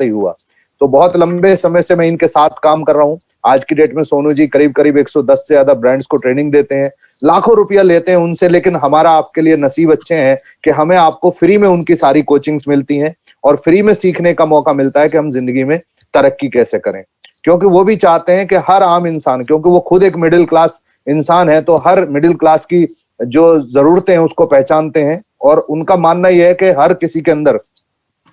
ही हुआ। तो बहुत लंबे समय से मैं इनके साथ काम कर रहा हूँ। आज की डेट में सोनू जी करीब करीब 110 से ज्यादा ब्रांड्स को ट्रेनिंग देते हैं, लाखों रुपया लेते हैं उनसे, लेकिन हमारा आपके लिए नसीब अच्छे हैं कि हमें आपको फ्री में उनकी सारी कोचिंग्स मिलती हैं और फ्री में सीखने का मौका मिलता है कि हम जिंदगी में तरक्की कैसे करें। क्योंकि वो भी चाहते हैं कि हर आम इंसान, क्योंकि वो खुद एक मिडिल क्लास इंसान है, तो हर मिडिल क्लास की जो जरूरतें हैं उसको पहचानते हैं और उनका मानना यह है कि हर किसी के अंदर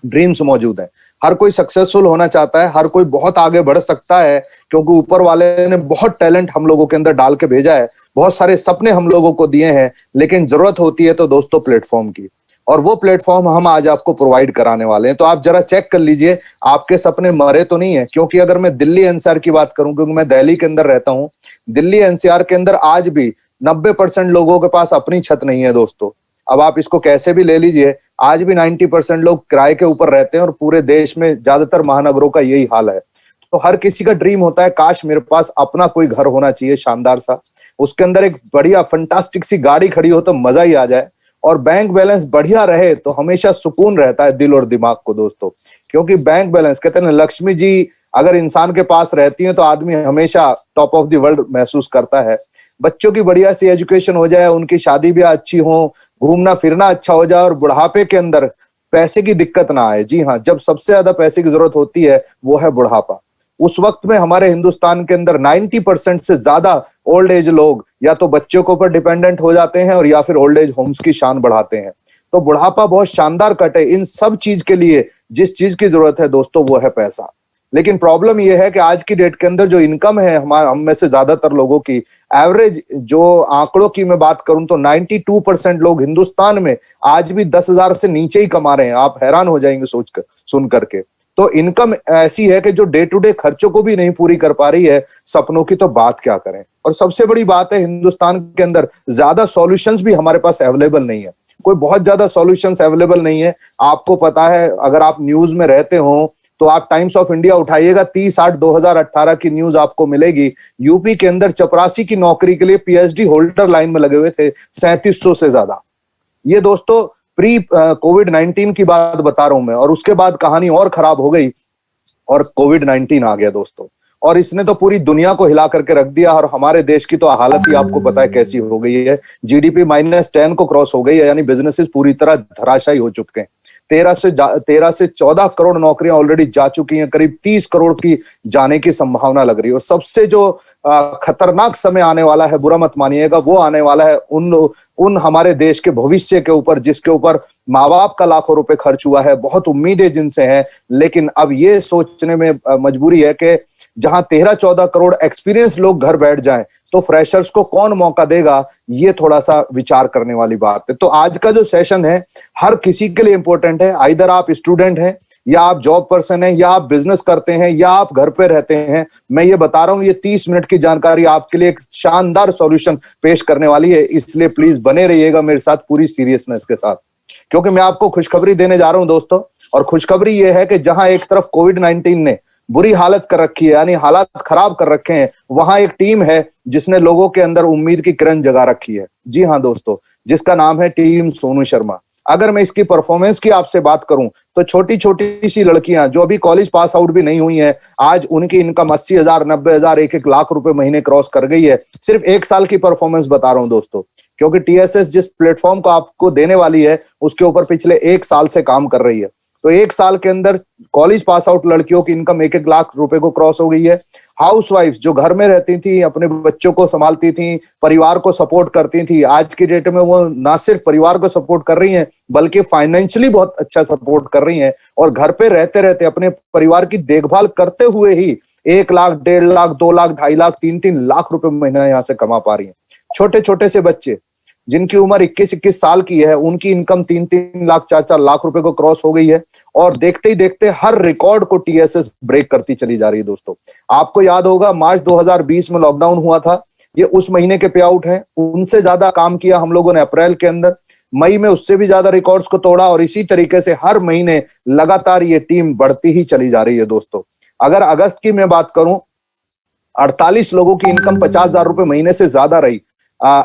ड्रीम्स मौजूद हैं। हर कोई सक्सेसफुल होना चाहता है, हर कोई बहुत आगे बढ़ सकता है, क्योंकि ऊपर वाले ने बहुत टैलेंट हम लोगों के अंदर डाल के भेजा है, बहुत सारे सपने हम लोगों को दिए हैं, लेकिन जरूरत होती है तो दोस्तों प्लेटफॉर्म की, और वो प्लेटफॉर्म हम आज आपको प्रोवाइड कराने वाले हैं। तो आप जरा चेक कर लीजिए आपके सपने मरे तो नहीं है। क्योंकि अगर मैं दिल्ली एनसीआर की बात करूं, क्योंकि मैं दिल्ली के अंदर रहता हूं, दिल्ली एनसीआर के अंदर आज भी 90% लोगों के पास अपनी छत नहीं है दोस्तों। अब आप इसको कैसे भी ले लीजिए, आज भी 90% लोग किराए के ऊपर रहते हैं और पूरे देश में ज्यादातर महानगरों का यही हाल है। तो हर किसी का ड्रीम होता है काश मेरे पास अपना कोई घर होना चाहिए शानदार सा, उसके अंदर एक बढ़िया फंटास्टिक सी गाड़ी खड़ी हो तो मजा ही आ जाए, और बैंक बैलेंस बढ़िया रहे तो हमेशा सुकून रहता है दिल और दिमाग को दोस्तों। क्योंकि बैंक बैलेंस, कहते हैं ना, लक्ष्मी जी अगर इंसान के पास रहती है तो आदमी हमेशा टॉप ऑफ द वर्ल्ड महसूस करता है। बच्चों की बढ़िया सी एजुकेशन हो जाए, उनकी शादी ब्याह अच्छी हो, घूमना फिरना अच्छा हो जाए और बुढ़ापे के अंदर पैसे की दिक्कत ना आए। जी हाँ, जब सबसे ज्यादा पैसे की जरूरत होती है वो है बुढ़ापा। उस वक्त में हमारे हिंदुस्तान के अंदर 90% से ज्यादा ओल्ड एज लोग या तो बच्चों के ऊपर डिपेंडेंट हो जाते हैं और या फिर ओल्ड एज होम्स की शान बढ़ाते हैं। तो बुढ़ापा बहुत शानदार कटे इन सब चीज के लिए जिस चीज की जरूरत है दोस्तों वो है पैसा। लेकिन प्रॉब्लम यह है कि आज की डेट के अंदर जो इनकम है हमारे हम में से ज्यादातर लोगों की, एवरेज जो आंकड़ों की मैं बात करूं तो 92% लोग हिंदुस्तान में आज भी 10,000 से नीचे ही कमा रहे हैं। आप हैरान हो जाएंगे सोचकर, सुन करके। तो इनकम ऐसी है कि जो डे टू डे खर्चों को भी नहीं पूरी कर पा रही है, सपनों की तो बात क्या करें। और सबसे बड़ी बात है, हिंदुस्तान के अंदर ज्यादा सॉल्यूशंस भी हमारे पास अवेलेबल नहीं है। कोई बहुत ज्यादा सॉल्यूशंस अवेलेबल नहीं है। आपको पता है, अगर आप न्यूज में रहते हो तो आप टाइम्स ऑफ इंडिया उठाइएगा, 30/8/2018 की न्यूज आपको मिलेगी। यूपी के अंदर चपरासी की नौकरी के लिए पीएचडी होल्डर लाइन में लगे हुए थे 3700 से ज्यादा। ये दोस्तों प्री कोविड-19 की बात बता रहा हूं मैं, और उसके बाद कहानी और खराब हो गई और कोविड-19 आ गया दोस्तों, और इसने तो पूरी दुनिया को हिला करके रख दिया। और हमारे देश की तो हालत ही आपको पता है कैसी हो गई है। जीडीपी -10 को क्रॉस हो गई है, यानी बिजनेसेस पूरी तरह धराशायी हो चुके हैं। 13 से 14 करोड़ नौकरियां ऑलरेडी जा चुकी हैं, करीब 30 करोड़ की जाने की संभावना लग रही है। और सबसे जो खतरनाक समय आने वाला है, बुरा मत मानिएगा, वो आने वाला है उन हमारे देश के भविष्य के ऊपर, जिसके ऊपर माँ बाप का लाखों रुपए खर्च हुआ है, बहुत उम्मीदें जिनसे हैं। लेकिन अब ये सोचने में मजबूरी है कि जहां 13-14 करोड़ एक्सपीरियंस लोग घर बैठ जाएं तो फ्रेशर्स को कौन मौका देगा, ये थोड़ा सा विचार करने वाली बात है। तो आज का जो सेशन है हर किसी के लिए इंपॉर्टेंट है। आइदर आप स्टूडेंट हैं, या आप जॉब पर्सन हैं, या आप बिजनेस करते हैं, या आप घर पे रहते हैं। मैं ये बता रहा हूं, ये 30 मिनट की जानकारी आपके लिए एक शानदार सॉल्यूशन पेश करने वाली है। इसलिए प्लीज बने रहिएगा मेरे साथ पूरी सीरियसनेस के साथ, क्योंकि मैं आपको खुशखबरी देने जा रहा हूं दोस्तों। और खुशखबरी ये है कि जहां एक तरफ कोविड-19 ने बुरी हालत कर रखी है, यानी हालात खराब कर रखे हैं, वहां एक टीम है जिसने लोगों के अंदर उम्मीद की किरण जगा रखी है। जी हाँ दोस्तों, जिसका नाम है टीम सोनू शर्मा। अगर मैं इसकी परफॉर्मेंस की आपसे बात करूं तो छोटी छोटी सी लड़कियां जो अभी कॉलेज पास आउट भी नहीं हुई हैं, आज उनकी इनकम 80,000, 90,000, 1-1 लाख रुपए महीने क्रॉस कर गई है। सिर्फ 1 साल की परफॉर्मेंस बता रहा हूं दोस्तों, क्योंकि टीएसएस जिस प्लेटफॉर्म को आपको देने वाली है उसके ऊपर पिछले 1 साल से काम कर रही है। तो 1 साल के अंदर कॉलेज पास आउट लड़कियों की इनकम 1-1 लाख रुपए को क्रॉस हो गई है। हाउसवाइफ जो घर में रहती थी, अपने बच्चों को संभालती थी, परिवार को सपोर्ट करती थी, आज की डेट में वो ना सिर्फ परिवार को सपोर्ट कर रही हैं बल्कि फाइनेंशियली बहुत अच्छा सपोर्ट कर रही हैं। और घर पे रहते रहते अपने परिवार की देखभाल करते हुए ही 1 लाख, 1.5 लाख, 2 लाख, 2.5 लाख, 3-3 लाख रुपए महीना यहां से कमा पा रही हैं। छोटे छोटे से बच्चे जिनकी उम्र 21-21 साल की है, उनकी इनकम 3-3 लाख, 4-4 लाख रुपए को क्रॉस हो गई है। और देखते ही देखते हर रिकॉर्ड को टीएसएस ब्रेक करती चली जा रही है दोस्तों। आपको याद होगा मार्च 2020 में लॉकडाउन हुआ था, ये उस महीने के पे आउट हैं। उनसे ज्यादा काम किया हम लोगों ने अप्रैल के अंदर, मई में उससे भी ज्यादा रिकॉर्ड्स को तोड़ा, और इसी तरीके से हर महीने लगातार ये टीम बढ़ती ही चली जा रही है दोस्तों। अगर अगस्त की मैं बात करूं, 48 लोगों की इनकम 50,000 रुपए महीने से ज्यादा रही।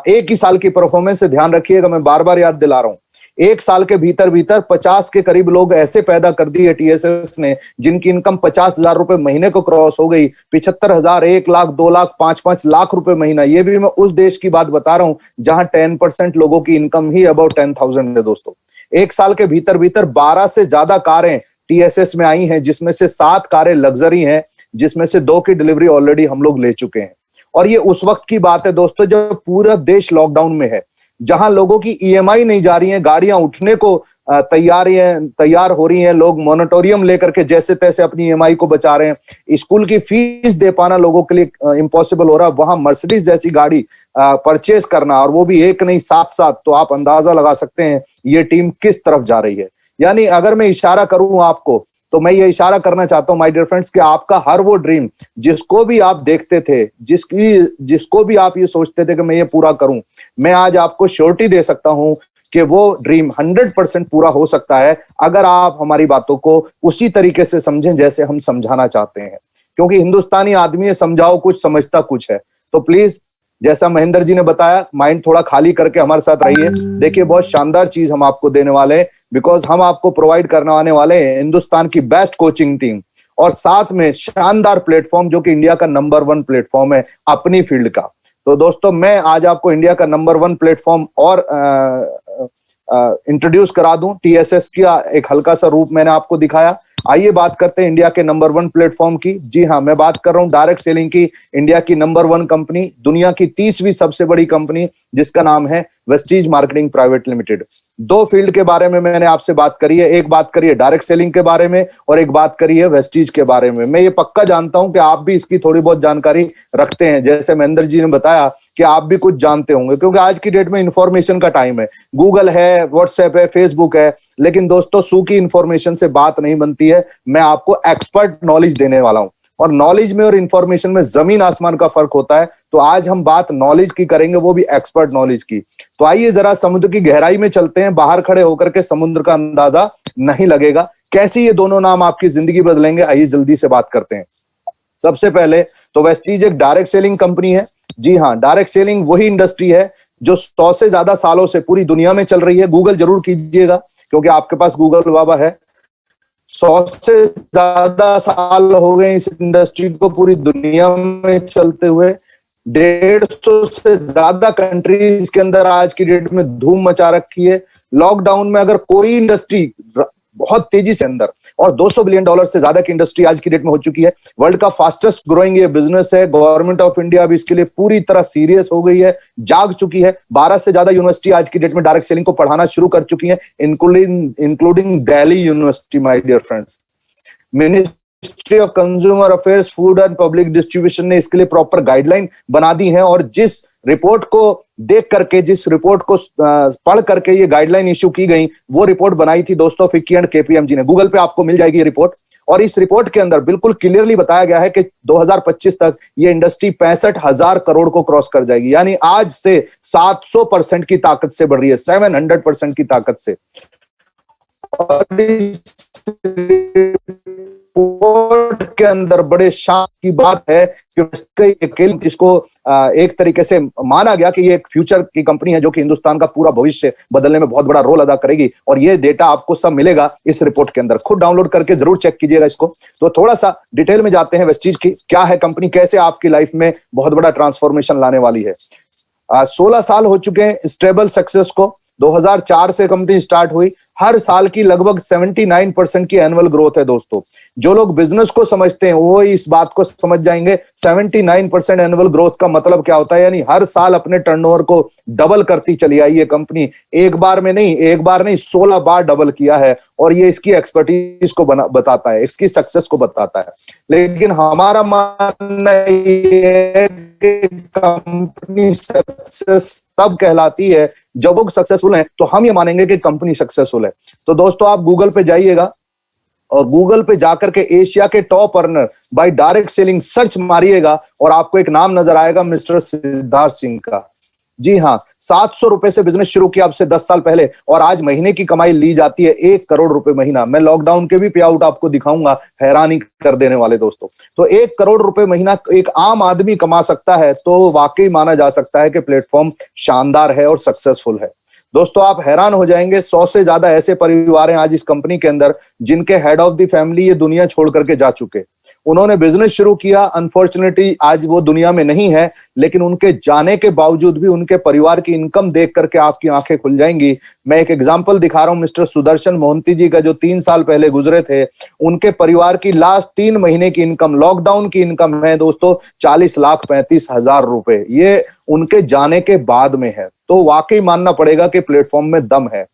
एक ही साल की परफॉर्मेंस से ध्यान रखिएगा, मैं बार बार याद दिला रहा हूं। 1 साल के भीतर भीतर 50 के करीब लोग ऐसे पैदा कर दिए टीएसएस ने, जिनकी इनकम 50,000 रुपए महीने को क्रॉस हो गई। 75,000, 1 लाख, 2 लाख, 5-5 लाख रुपए महीना। ये भी मैं उस देश की बात बता रहा हूं जहां 10% लोगों की इनकम ही अबाउट 10,000 है दोस्तों। 1 साल के भीतर भीतर 12 से ज्यादा कारें टीएसएस में आई हैं, जिसमें से 7 कारें लग्जरी हैं, जिसमें से 2 की डिलीवरी ऑलरेडी हम लोग ले चुके हैं। और ये उस वक्त की बात है दोस्तों जब पूरा देश लॉकडाउन में है, जहां लोगों की ईएमआई नहीं जा रही है, गाड़ियां उठने को तैयार हो रही हैं, लोग मोनेटोरियम लेकर के जैसे तैसे अपनी ईएमआई को बचा रहे हैं, स्कूल की फीस दे पाना लोगों के लिए इम्पॉसिबल हो रहा है, वहां मर्सिडीज जैसी गाड़ी परचेज करना, और वो भी एक नहीं 7-7, तो आप अंदाजा लगा सकते हैं ये टीम किस तरफ जा रही है। यानी अगर मैं इशारा करूं आपको, तो मैं ये इशारा करना चाहता हूं माय डियर फ्रेंड्स कि आपका हर वो ड्रीम जिसको भी आप देखते थे, जिसको भी आप ये सोचते थे कि मैं ये पूरा करूं, मैं आज आपको श्योरिटी दे सकता हूं कि वो ड्रीम 100% पूरा हो सकता है, अगर आप हमारी बातों को उसी तरीके से समझें जैसे हम समझाना चाहते हैं। क्योंकि हिंदुस्तानी आदमी है, समझाओ कुछ समझता कुछ है। तो प्लीज, जैसा महेंद्र जी ने बताया, माइंड थोड़ा खाली करके हमारे साथ रहिए। देखिए बहुत शानदार चीज हम आपको देने वाले हैं, बिकॉज हम आपको प्रोवाइड करने आने वाले हैं हिंदुस्तान की बेस्ट कोचिंग टीम, और साथ में शानदार प्लेटफॉर्म जो कि इंडिया का नंबर 1 प्लेटफॉर्म है अपनी फील्ड का। तो दोस्तों मैं आज आपको इंडिया का नंबर 1 प्लेटफॉर्म और इंट्रोड्यूस करा दूं। टीएसएस का एक हल्का सा रूप मैंने आपको दिखाया। आइए बात करते हैं इंडिया के नंबर 1 प्लेटफॉर्म की। जी हाँ, मैं बात कर रहा हूं डायरेक्ट सेलिंग की, इंडिया की नंबर 1 कंपनी, दुनिया की 30वीं सबसे बड़ी कंपनी, जिसका नाम है Vestige marketing private limited. 2 field के बारे में मैंने आपसे बात करी है, एक बात करी है डायरेक्ट सेलिंग के बारे में और एक बात करी है वेस्टीज के बारे में। मैं ये पक्का जानता हूं कि आप भी इसकी थोड़ी बहुत जानकारी रखते हैं, जैसे महेंद्र जी ने बताया कि आप भी कुछ जानते होंगे, क्योंकि आज की डेट में इंफॉर्मेशन का टाइम है। गूगल है, व्हाट्सएप है, फेसबुक है, लेकिन दोस्तों सूखी इंफॉर्मेशन से बात नहीं बनती है। मैं आपको एक्सपर्ट नॉलेज देने वाला हूं, और नॉलेज में और इंफॉर्मेशन में जमीन आसमान का फर्क होता है। तो आज हम बात नॉलेज की करेंगे, वो भी एक्सपर्ट नॉलेज की। तो आइए जरा समुद्र की गहराई में चलते हैं। बाहर खड़े होकर के समुद्र का अंदाजा नहीं लगेगा। कैसे ये दोनों नाम आपकी जिंदगी बदलेंगे, आइए जल्दी से बात करते हैं। सबसे पहले तो वेस्टीज एक डायरेक्ट सेलिंग कंपनी है। जी हाँ, डायरेक्ट सेलिंग वही इंडस्ट्री है जो 100 से ज्यादा सालों से पूरी दुनिया में चल रही है। गूगल जरूर कीजिएगा, क्योंकि आपके पास गूगल बाबा है। 100 से ज्यादा साल हो गए इस इंडस्ट्री को पूरी दुनिया में चलते हुए। 150 से ज्यादा कंट्रीज के अंदर आज की डेट में धूम मचा रखी है। लॉकडाउन में अगर कोई इंडस्ट्री बहुत तेजी से अंदर, और $200 बिलियन से ज्यादा की इंडस्ट्री आज की डेट में हो चुकी है। वर्ल्ड का फास्टेस्ट ग्रोइंग ये बिजनेस है। गवर्नमेंट ऑफ इंडिया भी इसके लिए पूरी तरह सीरियस हो गई है, जाग चुकी है। 12 से ज्यादा यूनिवर्सिटी आज की डेट में डायरेक्ट सेलिंग को पढ़ाना शुरू कर चुकी है, including Delhi university. My dear friends, ministry of consumer affairs, food and public distribution ने इसके लिए प्रॉपर गाइडलाइन बना दी है, और जिस रिपोर्ट को देख करके, जिस रिपोर्ट को पढ़ करके ये गाइडलाइन इश्यू की गई, वो रिपोर्ट बनाई थी दोस्तों फिक्की एंड केपीएमजी ने। गूगल पे आपको मिल जाएगी ये रिपोर्ट, और इस रिपोर्ट के अंदर बिल्कुल क्लियरली बताया गया है कि 2025 तक ये इंडस्ट्री 65,000 करोड़ को क्रॉस कर जाएगी। यानी आज से 700% की ताकत से बढ़ रही है, 700% की ताकत से। और रिपोर्ट के अंदर बड़े शान की बात है कि जिसको एक तरीके से माना गया कि ये एक फ्यूचर की कंपनी है जो कि हिंदुस्तान का पूरा भविष्य बदलने में बहुत बड़ा रोल अदा करेगी, और ये डेटा आपको सब मिलेगा इस रिपोर्ट के अंदर। खुद डाउनलोड करके जरूर चेक कीजिएगा इसको। तो थोड़ा सा डिटेल में जाते हैं वेस्टीज की क्या है कंपनी, कैसे आपकी लाइफ में बहुत बड़ा ट्रांसफॉर्मेशन लाने वाली है। 16 साल हो चुके हैं स्टेबल सक्सेस को। 2004 से कंपनी स्टार्ट हुई। हर साल की लगभग 79% की एनुअल ग्रोथ है दोस्तों। जो लोग बिजनेस को समझते हैं वो इस बात को समझ जाएंगे 79% एनुअल ग्रोथ का मतलब क्या होता है। यानी हर साल अपने टर्नओवर को डबल करती चली आई ये कंपनी। एक बार नहीं 16 बार डबल किया है, और ये इसकी एक्सपर्टीज को बताता है, इसकी सक्सेस को बताता है। लेकिन हमारा मानना ये है कि कंपनी सक्सेस तब कहलाती है जब वो सक्सेसफुल है, तो हम ये मानेंगे कि कंपनी सक्सेसफुल है। तो दोस्तों आप गूगल पे जाइएगा, और गूगल पे जाकर के एशिया के top earner by direct selling search मारिएगा, और आपको एक नाम नजर आएगा, मिस्टर सिद्धार्थ सिंह का। जी हाँ, 700 रुपए से बिजनेस शुरू किया अब से 10 साल पहले, और आज महीने की कमाई ली जाती है 1 करोड़ रुपए महीना। मैं लॉकडाउन के भी पे आउट आपको दिखाऊंगा, हैरानी कर देने वाले दोस्तों। तो 1 करोड़ रुपए महीना एक आम आदमी कमा सकता है, तो वाकई माना जा सकता है कि प्लेटफॉर्म शानदार है और सक्सेसफुल है। दोस्तों आप हैरान हो जाएंगे, 100 से ज्यादा ऐसे परिवार हैं आज इस कंपनी के अंदर जिनके हेड ऑफ द फैमिली ये दुनिया छोड़ करके जा चुके। उन्होंने बिजनेस शुरू किया, अनफॉर्चुनेटली आज वो दुनिया में नहीं है, लेकिन उनके जाने के बावजूद भी उनके परिवार की इनकम देख करके आपकी आंखें खुल जाएंगी। मैं एक एग्जांपल दिखा रहा हूं, मिस्टर सुदर्शन मोहंती जी का, जो 3 साल पहले गुजरे थे। उनके परिवार की लास्ट 3 महीने की इनकम, लॉकडाउन की इनकम है दोस्तों 40,35,000 रुपए। ये उनके जाने के बाद में है। तो वाकई मानना पड़ेगा कि प्लेटफॉर्म में दम है।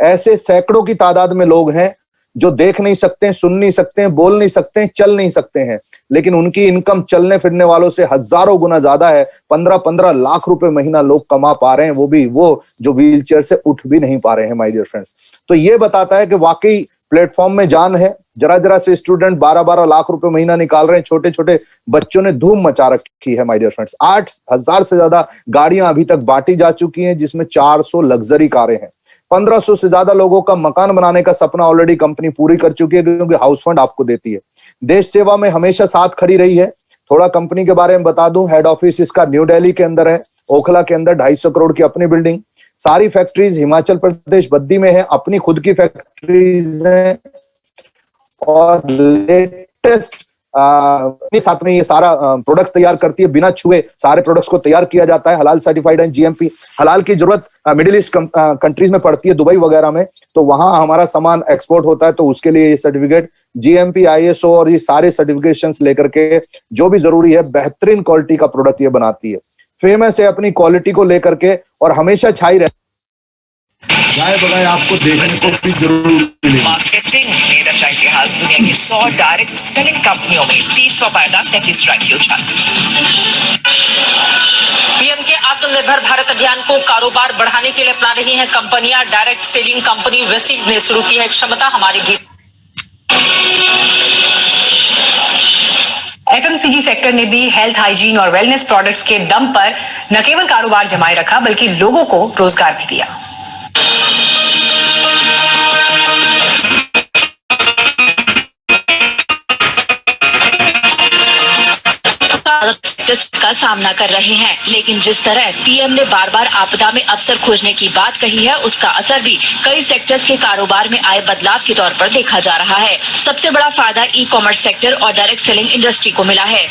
ऐसे सैकड़ों की तादाद में लोग हैं जो देख नहीं सकते, सुन नहीं सकते, बोल नहीं सकते, चल नहीं सकते हैं, लेकिन उनकी इनकम चलने फिरने वालों से हजारों गुना ज्यादा है। 15-15 लाख रुपए महीना लोग कमा पा रहे हैं, वो भी वो जो व्हील चेयर से उठ भी नहीं पा रहे हैं माय डियर फ्रेंड्स। तो ये बताता है कि वाकई प्लेटफॉर्म में जान है। जरा जरा से स्टूडेंट 12-12 लाख रुपए महीना निकाल रहे हैं, छोटे छोटे बच्चों ने धूम मचा रखी है माय डियर फ्रेंड्स। 8,000 से ज्यादा गाड़ियां अभी तक बांटी जा चुकी हैं, जिसमें 400 लग्जरी कारें हैं। 1500 से ज्यादा लोगों का मकान बनाने का सपना ऑलरेडी कंपनी पूरी कर चुकी है, क्योंकि हाउस फंड आपको देती है। देश सेवा में हमेशा साथ खड़ी रही है। थोड़ा कंपनी के बारे में बता दूं, हेड ऑफिस इसका न्यू दिल्ली के अंदर है, ओखला के अंदर 250 करोड़ की अपनी बिल्डिंग। सारी फैक्ट्रीज हिमाचल प्रदेश बद्दी में है, अपनी खुद की फैक्ट्रीज हैं, और लेटेस्ट साथ में ये सारा प्रोडक्ट्स तैयार करती है, बिना छुए सारे प्रोडक्ट्स को तैयार किया जाता है, हलाल सर्टिफाइड है, जीएमपी। हलाल की जरूरत मिडिल ईस्ट कंट्रीज में पड़ती है, दुबई वगैरह में, तो वहां हमारा सामान एक्सपोर्ट होता है, तो उसके लिए ये सर्टिफिकेट, जीएमपी, आईएसओ और ये सारे सर्टिफिकेशंस लेकर के जो भी जरूरी है, बेहतरीन क्वालिटी का प्रोडक्ट ये बनाती है। फेमस है अपनी क्वालिटी को लेकर के, और हमेशा छाई रहती गाय बगाए आपको देखने को भी जरूर मिलेगी। मार्केटिंग में रचा इतिहास, दुनिया की 100 डायरेक्ट सेलिंग कंपनियों में 30वां पायदान 33 योजना। पीएम के आत्मनिर्भर भारत अभियान को कारोबार बढ़ाने के लिए अपना रही हैं कंपनियां। डायरेक्ट सेलिंग कंपनी वेस्टिज ने शुरू की है क्षमता हमारे भी। एफएमसीजी सेक्टर ने भी हेल्थ, हाइजीन और वेलनेस प्रोडक्ट्स के दम पर न केवल कारोबार जमाए रखा, बल्कि लोगों को रोजगार भी दिया। का सामना कर रहे हैं, लेकिन जिस तरह पीएम ने बार बार आपदा में अवसर खोजने की बात कही है, उसका असर भी कई सेक्टर्स के कारोबार में आए बदलाव के तौर पर देखा जा रहा है। सबसे बड़ा फायदा ई कॉमर्स सेक्टर और डायरेक्ट सेलिंग इंडस्ट्री को मिला है।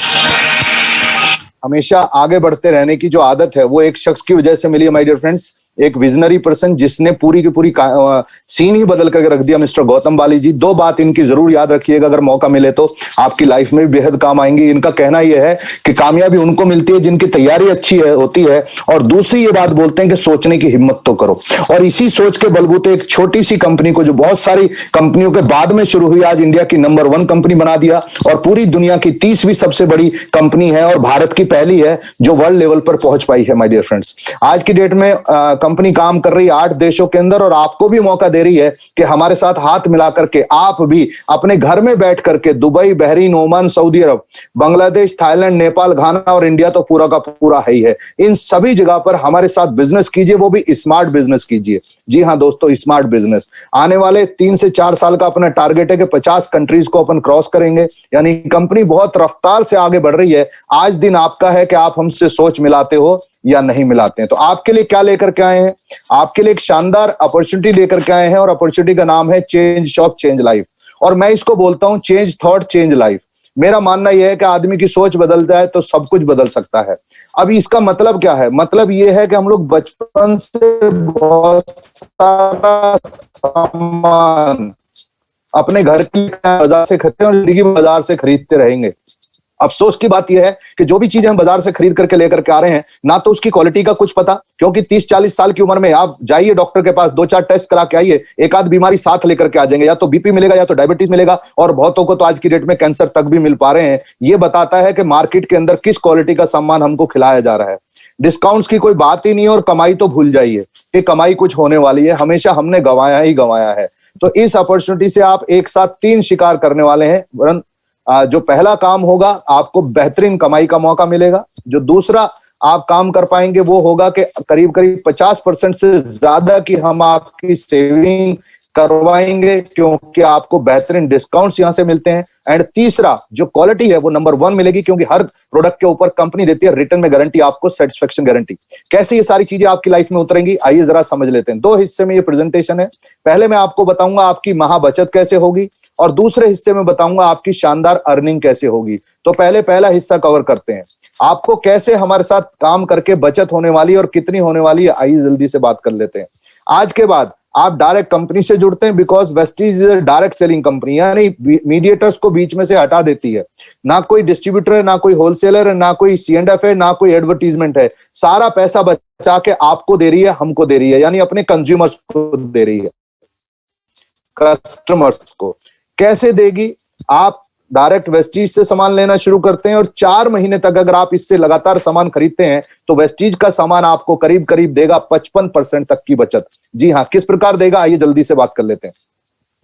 हमेशा आगे बढ़ते रहने की जो आदत है वो एक शख्स की वजह से मिली है माय डियर फ्रेंड्स, एक विजनरी पर्सन जिसने पूरी की पूरी सीन ही बदल करके रख दिया, मिस्टर गौतम बाली जी। 2 बात इनकी जरूर याद रखिएगा, अगर मौका मिले तो आपकी लाइफ में भी बेहद काम आएंगी। इनका कहना यह है कि कामयाबी उनको मिलती है जिनकी तैयारी अच्छी है होती है, और दूसरी ये बात बोलते हैं कि सोचने की हिम्मत तो करो। और इसी सोच के बलबूते एक छोटी सी कंपनी को, जो बहुत सारी कंपनियों के बाद में शुरू हुई, आज इंडिया की नंबर 1 कंपनी बना दिया, और पूरी दुनिया की 30वीं सबसे बड़ी कंपनी है, और भारत की पहली है जो वर्ल्ड लेवल पर पहुंच पाई है माय डियर फ्रेंड्स। आज की डेट में कंपनी काम कर रही है 8 देशों के अंदर, और आपको भी मौका दे रही है कि हमारे साथ हाथ मिला करके आप भी अपने घर में बैठ करके दुबई, बहरीन, ओमान, सऊदी अरब, बांग्लादेश, थाईलैंड, नेपाल, घाना और इंडिया तो पूरा का पूरा है ही है, इन सभी जगह पर हमारे साथ बिजनेस कीजिए, वो भी स्मार्ट बिजनेस कीजिए। जी हां दोस्तों, स्मार्ट बिजनेस। आने वाले 3 से 4 साल का अपना टारगेट है कि 50 कंट्रीज को अपन क्रॉस करेंगे, यानी कंपनी बहुत रफ्तार से आगे बढ़ रही है। आज दिन आपका है कि आप हमसे सोच मिलाते हो या नहीं मिलाते हैं। तो आपके लिए क्या लेकर के आए हैं? आपके लिए एक शानदार अपॉर्चुनिटी लेकर के आए हैं, और अपॉर्चुनिटी का नाम है चेंज शॉप चेंज लाइफ। और मैं इसको बोलता हूं चेंज थॉट चेंज लाइफ। मेरा मानना यह है कि आदमी की सोच बदल जाए तो सब कुछ बदल सकता है। अब इसका मतलब क्या है? मतलब यह है कि हम लोग बचपन से बहुत सारा सामान अपने घर की बाजार से खरीदते हैं और जिंदगी में बाजार से खरीदते रहेंगे। अफसोस की बात यह है कि जो भी चीजें हम बाजार से खरीद करके लेकर के आ रहे हैं, ना तो उसकी क्वालिटी का कुछ पता, क्योंकि 30-40 साल की उम्र में आप जाइए डॉक्टर के पास, 2-4 टेस्ट करा के आइए, एक आध बीमारी साथ लेकर के आ जाएंगे, या तो बीपी मिलेगा या तो डायबिटीज मिलेगा, और बहुतों को तो आज की डेट में कैंसर तक भी मिल पा रहे हैं। ये बताता है कि मार्केट के अंदर किस क्वालिटी का सामान हमको खिलाया जा रहा है। डिस्काउंट्स की कोई बात ही नहीं है, और कमाई तो भूल जाइए कि कमाई कुछ होने वाली है, हमेशा हमने गंवाया ही गंवाया है। तो इस अपॉर्चुनिटी से आप एक साथ 3 शिकार करने वाले हैं। वरन जो पहला काम होगा, आपको बेहतरीन कमाई का मौका मिलेगा। जो दूसरा आप काम कर पाएंगे वो होगा कि करीब करीब 50% से ज्यादा की हम आपकी सेविंग करवाएंगे क्योंकि आपको बेहतरीन डिस्काउंट्स यहां से मिलते हैं। एंड तीसरा जो क्वालिटी है वो नंबर 1 मिलेगी, क्योंकि हर प्रोडक्ट के ऊपर कंपनी देती है रिटर्न में गारंटी, आपको सेटिस्फेक्शन गारंटी। कैसे ये सारी चीजें आपकी लाइफ में उतरेंगी, आइए जरा समझ लेते हैं। 2 हिस्से में ये प्रेजेंटेशन है। पहले मैं आपको बताऊंगा आपकी महा बचत कैसे होगी, और दूसरे हिस्से में बताऊंगा आपकी शानदार अर्निंग कैसे होगी। तो पहले पहला हिस्सा कवर करते हैं, आपको कैसे हमारे साथ काम करके बचत होने वाली और कितनी होने वाली है, आइए जल्दी से बात कर लेते हैं। आज के बाद आप डायरेक्ट कंपनी से जुड़ते हैं, because Vestige is direct selling company, यानी मीडिएटर्स को बीच में से हटा देती है। ना कोई डिस्ट्रीब्यूटर है, ना कोई होलसेलर है, ना कोई C&F है, ना कोई एडवर्टीजमेंट है। सारा पैसा बचा के आपको दे रही है, हमको दे रही है, यानी अपने कंज्यूमर्स को दे रही है, कस्टमर्स को। कैसे देगी, आप डायरेक्ट वेस्टीज से सामान लेना शुरू करते हैं और 4 महीने तक अगर आप इससे लगातार सामान खरीदते हैं तो वेस्टीज का सामान आपको करीब करीब देगा 55% तक की बचत। जी हाँ, किस प्रकार देगा, आइए जल्दी से बात कर लेते हैं।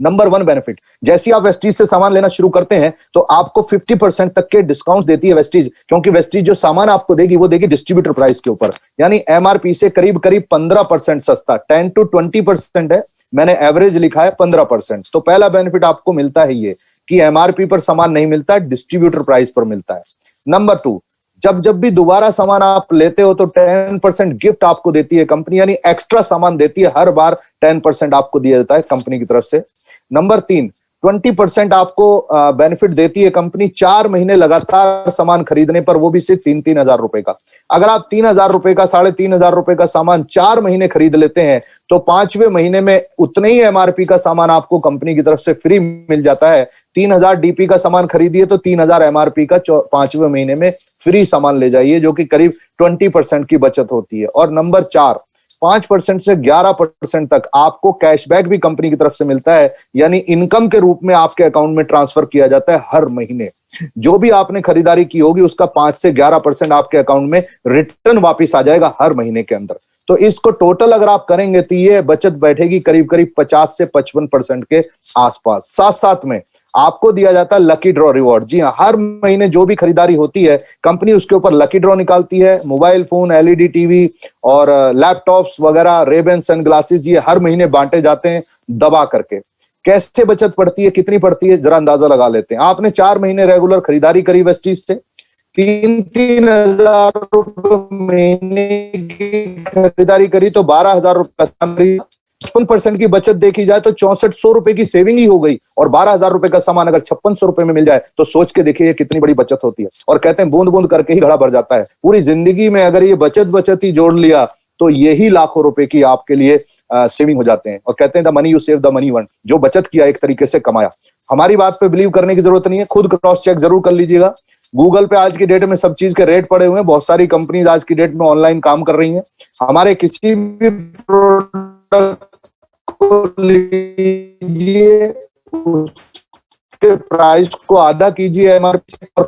नंबर 1 बेनिफिट, जैसे आप वेस्टीज से सामान लेना शुरू करते हैं तो आपको 50% तक के डिस्काउंट देती है वेस्टीज, क्योंकि वेस्टीज जो सामान आपको देगी वो देगी डिस्ट्रीब्यूटर प्राइस के ऊपर, यानी MRP से करीब करीब 15% सस्ता। 10 to 20% है, मैंने एवरेज लिखा है 15%। तो पहला बेनिफिट आपको मिलता है ये कि MRP पर सामान नहीं मिलता है, डिस्ट्रीब्यूटर प्राइस पर मिलता है। नंबर 2, जब भी दोबारा सामान आप लेते हो तो 10% गिफ्ट आपको देती है कंपनी, यानी एक्स्ट्रा सामान देती है, हर बार 10% आपको दिया जाता है कंपनी की तरफ से। नंबर 3, 20% आपको बेनिफिट देती है कंपनी 4 महीने लगातार सामान खरीदने पर, वो भी सिर्फ 3-3 हजार रुपए का। अगर आप 3,000 रुपए का, 3,500 रुपए का सामान 4 महीने खरीद लेते हैं तो 5वें महीने में उतने ही MRP का सामान आपको कंपनी की तरफ से फ्री मिल जाता है। 3,000 DP का सामान खरीदिए तो 3,000 MRP का 5वें महीने में फ्री सामान ले जाइए, जो कि करीब 20% की बचत होती है। और नंबर 4, 5% से 11% तक आपको कैशबैक भी कंपनी की तरफ से मिलता है, यानी इनकम के रूप में आपके अकाउंट में ट्रांसफर किया जाता है हर महीने। जो भी आपने खरीदारी की होगी उसका 5 से 11% आपके अकाउंट में रिटर्न वापस आ जाएगा हर महीने के अंदर। तो इसको टोटल अगर आप करेंगे तो ये बचत बैठेगी करीब करीब 50 से 55% के आसपास। साथ साथ में आपको दिया जाता है लकी ड्रॉ रिवॉर्ड। जी हाँ, हर महीने जो भी खरीदारी होती है कंपनी उसके ऊपर लकी ड्रॉ निकालती है। मोबाइल फोन, LED टीवी और लैपटॉप्स वगैरह, रेबन, सनग्लासेस, ये हर महीने बांटे जाते हैं दबा करके। कैसे बचत पड़ती है, कितनी पड़ती है, जरा अंदाजा लगा लेते हैं। आपने 4 महीने रेगुलर खरीदारी करी वेस्टीज से, 3-3 हजार रुपए महीने की खरीदारी करी तो 12,000 रुपए। 55% की बचत देखी जाए तो 6400 रुपए की सेविंग ही हो गई, और 12,000 रुपए का सामान अगर 5600 रुपए में मिल जाए तो सोच के देखिए कितनी बड़ी बचत होती है। और कहते हैं बूंद बूंद करके ही घड़ा भर जाता है। पूरी जिंदगी में अगर ये बचत ही जोड़ लिया तो यही लाखों रुपए की आपके लिए सेविंग हो जाते हैं। और कहते हैं the money you save the money one, जो बचत किया एक तरीके से कमाया। हमारी बात पे बिलीव करने की जरूरत नहीं है, खुद क्रॉस चेक जरूर कर लीजिएगा। गूगल पे आज की डेट में सब चीज के रेट पड़े हुए हैं। बहुत सारी कंपनीज आज की डेट में ऑनलाइन काम कर रही हैं। हमारे किसी भी प्रोडक्ट को लीजिए, उसके प्राइस को आधा कीजिए MRP से, और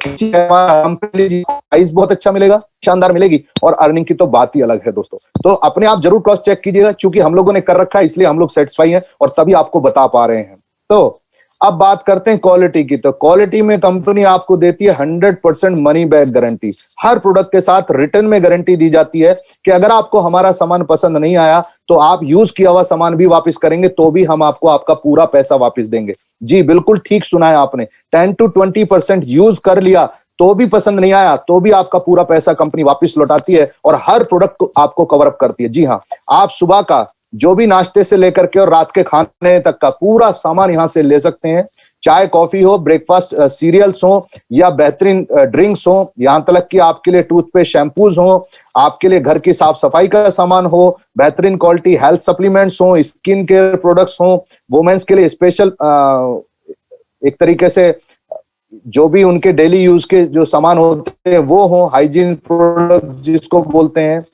प्राइस बहुत अच्छा मिलेगा, शानदार मिलेगी, और अर्निंग की तो बात ही अलग है दोस्तों। तो अपने आप जरूर क्रॉस चेक कीजिएगा, क्योंकि हम लोगों ने कर रखा है इसलिए हम लोग सेटिस्फाई हैं और तभी आपको बता पा रहे हैं। तो अब बात करते हैं क्वालिटी की। तो क्वालिटी में कंपनी आपको देती है 100% मनी बैक गारंटी। हर प्रोडक्ट के साथ रिटर्न में गारंटी दी जाती है कि अगर आपको हमारा सामान पसंद नहीं आया तो आप यूज किया हुआ सामान भी वापस करेंगे तो भी हम आपको आपका पूरा पैसा वापस देंगे। जी बिल्कुल ठीक सुना है आपने, 10 to 20% यूज कर लिया तो भी पसंद नहीं आया तो भी आपका पूरा पैसा कंपनी वापस लौटाती है, और हर प्रोडक्ट को आपको कवर अप करती है। जी हाँ, आप सुबह का जो भी नाश्ते से लेकर के और रात के खाने तक का पूरा सामान यहां से ले सकते हैं। चाय कॉफी हो, ब्रेकफास्ट सीरियल्स हो, या बेहतरीन ड्रिंक्स हो, यहां तक कि आपके लिए टूथपेस्ट, शैम्पूज हो, आपके लिए घर की साफ सफाई का सामान हो, बेहतरीन क्वालिटी हेल्थ सप्लीमेंट्स हो, स्किन केयर प्रोडक्ट्स हो, वुमेन्स के लिए स्पेशल एक तरीके से जो भी उनके डेली यूज के जो सामान होते हैं वो हो, हाइजीन प्रोडक्ट जिसको बोलते हैं।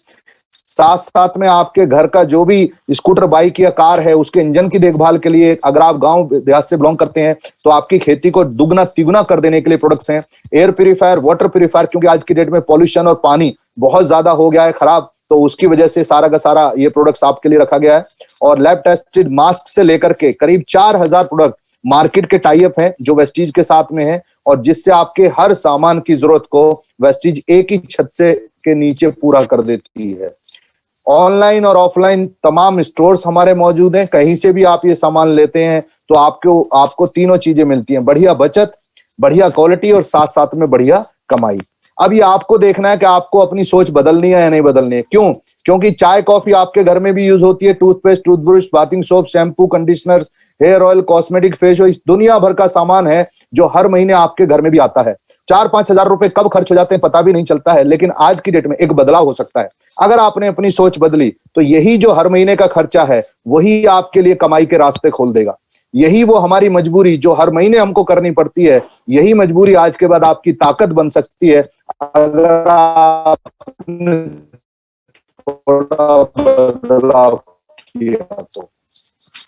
साथ साथ में आपके घर का जो भी स्कूटर, बाइक या कार है उसके इंजन की देखभाल के लिए, अगर आप गांव देहात से बिलोंग करते हैं तो आपकी खेती को दुगना तिगुना कर देने के लिए प्रोडक्ट्स हैं। एयर प्यूरिफायर, वाटर प्यूरिफायर, क्योंकि आज की डेट में पॉल्यूशन और पानी बहुत ज्यादा हो गया है खराब, तो उसकी वजह से सारा का सारा ये प्रोडक्ट्स आपके लिए रखा गया है। और लैब टेस्टेड मास्क से लेकर के करीब 4,000 प्रोडक्ट मार्केट के टाइप हैं जो वेस्टीज के साथ में है, और जिससे आपके हर सामान की जरूरत को वेस्टीज एक ही छत से के नीचे पूरा कर देती है। ऑनलाइन और ऑफलाइन तमाम स्टोर्स हमारे मौजूद हैं। कहीं से भी आप ये सामान लेते हैं तो आपको तीनों चीजें मिलती हैं, बढ़िया बचत, बढ़िया क्वालिटी और साथ साथ में बढ़िया कमाई। अब ये आपको देखना है कि आपको अपनी सोच बदलनी है या नहीं बदलनी है। क्यों? क्योंकि चाय कॉफी आपके घर में भी यूज होती है, toothpaste, toothbrush, bathing soap, shampoo, conditioner, hair oil, cosmetic, face wash, दुनिया भर का सामान है जो हर महीने आपके घर में भी आता है। 4-5 हजार रुपए कब खर्च हो जाते हैं पता भी नहीं चलता है, लेकिन आज की डेट में एक बदलाव हो सकता है। अगर आपने अपनी सोच बदली तो यही जो हर महीने का खर्चा है वही आपके लिए कमाई के रास्ते खोल देगा। यही वो हमारी मजबूरी जो हर महीने हमको करनी पड़ती है, यही मजबूरी आज के बाद आपकी ताकत बन सकती है अगर आपने थोड़ा बदलाव किया तो।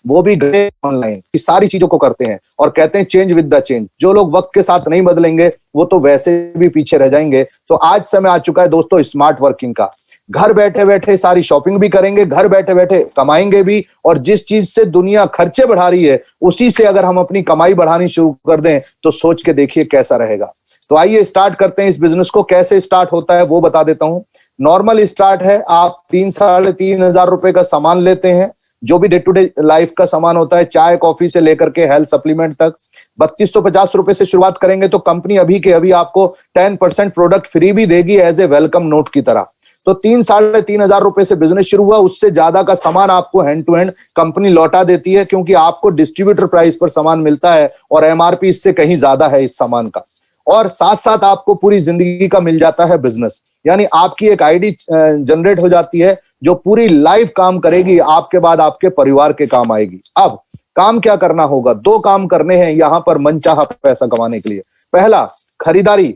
वो भी ऑनलाइन की सारी चीजों को करते हैं और कहते हैं चेंज विद द चेंज। जो लोग वक्त के साथ नहीं बदलेंगे वो तो वैसे भी पीछे रह जाएंगे। तो आज समय आ चुका है दोस्तों स्मार्ट वर्किंग का। घर बैठे बैठे सारी शॉपिंग भी करेंगे, घर बैठे बैठे कमाएंगे भी, और जिस चीज से दुनिया खर्चे बढ़ा रही है उसी से अगर हम अपनी कमाई बढ़ानी शुरू कर दें तो सोच के देखिए कैसा रहेगा। तो आइए स्टार्ट करते हैं इस बिजनेस को। कैसे स्टार्ट होता है वो बता देता हूं। नॉर्मल स्टार्ट है, आप 3-3.5 हजार रुपए का सामान लेते हैं, जो भी डे टू डे लाइफ का सामान होता है, चाय कॉफी से लेकर के हेल्थ सप्लीमेंट तक। 3250 रुपए से शुरुआत करेंगे तो कंपनी अभी के अभी आपको 10% प्रोडक्ट फ्री भी देगी एज ए वेलकम नोट की तरह। तो 3-3.5 हजार रुपए से बिजनेस शुरू हुआ। उससे ज्यादा का सामान आपको हैंड टू हैंड कंपनी लौटा देती है, क्योंकि आपको डिस्ट्रीब्यूटर प्राइस पर सामान मिलता है और एमआरपी इससे कहीं ज्यादा है इस सामान का। और साथ साथ आपको पूरी जिंदगी का मिल जाता है बिजनेस, यानी आपकी एक आईडी जनरेट हो जाती है जो पूरी लाइफ काम करेगी, आपके बाद आपके परिवार के काम आएगी। अब काम क्या करना होगा? 2 काम करने हैं यहां पर मनचाहा पैसा कमाने के लिए। पहला, खरीदारी